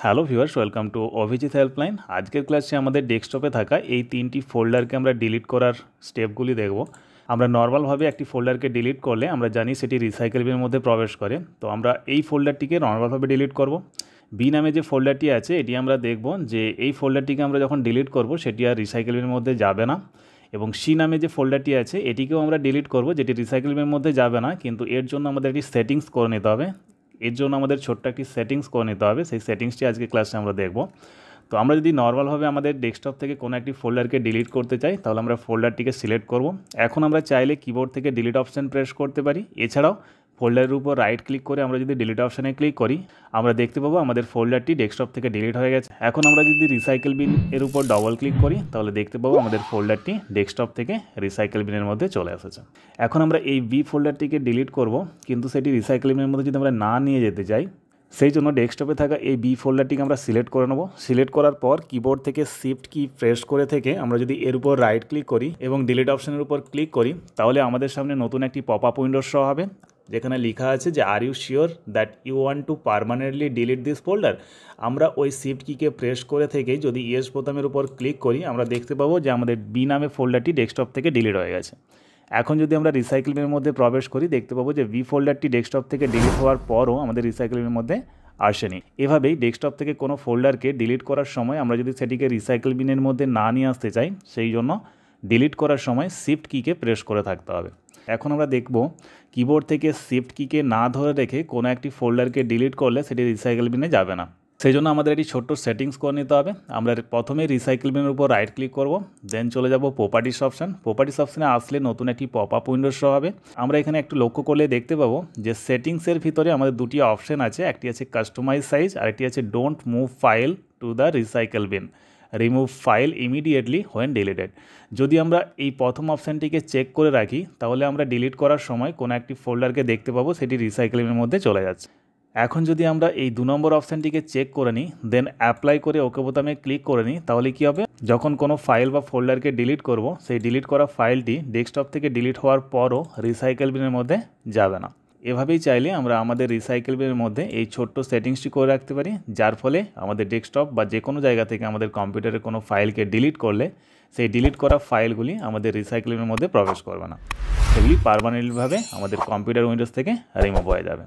Hello viewers, welcome to Abhijit helpline. আজকের ক্লাসে আমাদের ডেস্কটপে থাকা এই তিনটি ফোল্ডারকে আমরা ডিলিট করার স্টেপগুলি দেখব। আমরা নর্মালভাবে একটি ফোল্ডারকে ডিলিট করলে আমরা জানি সেটি রিসাইকেল বিনের মধ্যে প্রবেশ করে। তো আমরা এই ফোল্ডারটিকে নর্মালভাবে ডিলিট করব। বি নামে যে ফোল্ডারটি আছে এটি আমরা দেখব যে এই ফোল্ডারটিকে আমরা যখন ডিলিট করব সেটি আর রিসাইকেল বিনের মধ্যে যাবে না। এবং সি নামে যে ফোল্ডারটি আছে এটিকেও আমরা ডিলিট করব, যেটি রিসাইকেল বিনের মধ্যে যাবে না, কিন্তু এর জন্য আমাদের একটি সেটিংস করে নিতে হবে। এর জন্য আমাদের ছোট্ট একটি সেটিংস করে নিতে হবে। সেই সেটিংসটি আজকে ক্লাসে আমরা দেখব। তো আমরা যদি নর্মালভাবে আমাদের ডেস্কটপ থেকে কোনো একটি ফোল্ডারকে ডিলিট করতে চাই তাহলে আমরা ফোল্ডারটিকে সিলেক্ট করব। এখন আমরা চাইলে কিবোর্ড থেকে ডিলিট অপশান প্রেস করতে পারি। এছাড়াও ফোল্ডারের উপর রাইট ক্লিক করে আমরা যদি ডিলিট অপশানে ক্লিক করি আমরা দেখতে পাবো আমাদের ফোল্ডারটি ডেস্কটপ থেকে ডিলিট হয়ে গেছে। এখন আমরা যদি রিসাইকেল বিন এর উপর ডবল ক্লিক করি তাহলে দেখতে পাবো আমাদের ফোল্ডারটি ডেস্কটপ থেকে রিসাইকেল বিনের মধ্যে চলে এসেছে। এখন আমরা এই বি ফোল্ডারটিকে ডিলিট করব, কিন্তু সেটি রিসাইকেল বিনের মধ্যে যদি আমরা না নিয়ে যেতে চাই সেই জন্য ডেস্কটপে থাকা এই বি ফোল্ডারটিকে আমরা সিলেক্ট করে নেব। সিলেক্ট করার পর কিবোর্ড থেকে শিফট কি প্রেস করে থেকে আমরা যদি এর উপর রাইট ক্লিক করি এবং ডিলিট অপশানের উপর ক্লিক করি তাহলে আমাদের সামনে নতুন একটি পপ আপ উইন্ডো শো হবে, যেখানে লেখা আছে যে are you sure that you want to permanently delete this folder. আমরা ওই শিফট কিকে প্রেস করে থেকেই যদি ইয়েস বোতামের উপর ক্লিক করি আমরা দেখতে পাবো যে আমাদের বি নামে ফোল্ডারটি ডেস্কটপ থেকে ডিলিট হয়ে গেছে। এখন যদি আমরা রিসাইকেল বিনের মধ্যে প্রবেশ করি দেখতে পাবো যে বি ফোল্ডারটি ডেস্কটপ থেকে ডিলিট হওয়ার পরও আমাদের রিসাইকেল বিনের মধ্যে আসেনি। এভাবেই ডেস্কটপ থেকে কোনো ফোল্ডারকে ডিলিট করার সময় আমরা যদি সেটিকে রিসাইকেল বিনের মধ্যে না নিয়ে আসতে চাই সেই জন্য ডিলিট করার সময় শিফট কিকে প্রেস করে থাকতে হবে। এখন আমরা দেখব কিবোর্ড থেকে শিফট কিকে না ধরে রেখে কোনো একটি ফোল্ডারকে ডিলিট করলে সেটি রিসাইকেল বিনে যাবে না। সেই জন্য আমাদের একটি ছোট্ট সেটিংস করে নিতে হবে। আমরা প্রথমে রিসাইকেল বিনের উপর রাইট ক্লিক করব, দেন চলে যাব প্রপার্টিস অপশান। প্রপার্টিস অপশানে আসলে নতুন একটি পপ আপ উইন্ডো শো হবে। আমরা এখানে একটু লক্ষ্য করলে দেখতে পাবো যে সেটিংসের ভিতরে আমাদের দুটি অপশান আছে, একটি আছে কাস্টমাইজ সাইজ আর একটি আছে don't move file to the recycle bin, remove file immediately when deleted. যদি আমরা এই প্রথম অপশানটিকে চেক করে রাখি তাহলে আমরা ডিলিট করার সময় কোনো একটি ফোল্ডারকে দেখতে পাবো সেটি রিসাইকেলের মধ্যে চলে যাচ্ছে। এখন যদি আমরা এই 2 নম্বর অপশানটিকে চেক করে নিই দেন অ্যাপ্লাই করে ওকে বোতামে ক্লিক করে নিই তাহলে কী হবে, যখন কোনো ফাইল বা ফোল্ডারকে ডিলিট করব সেই ডিলিট করা ফাইলটি ডেস্কটপ থেকে ডিলিট হওয়ার পরও রিসাইকেল বিনের মধ্যে যাবে না। এভাবেই চাইলে আমরা আমাদের রিসাইকেল বিনের মধ্যে এই ছোট্ট সেটিংসটি করে রাখতে পারি, যার ফলে আমাদের ডেস্কটপ বা যে কোনো জায়গা থেকে আমাদের কম্পিউটারে কোনো ফাইলকে ডিলিট করলে সেই ডিলিট করা ফাইলগুলি আমাদের রিসাইকেল বিনের মধ্যে প্রবেশ করবে না, সেগুলি পার্মানেন্টলিভাবে আমাদের কম্পিউটার উইন্ডোজ থেকে রিমুভ হয়ে যাবে।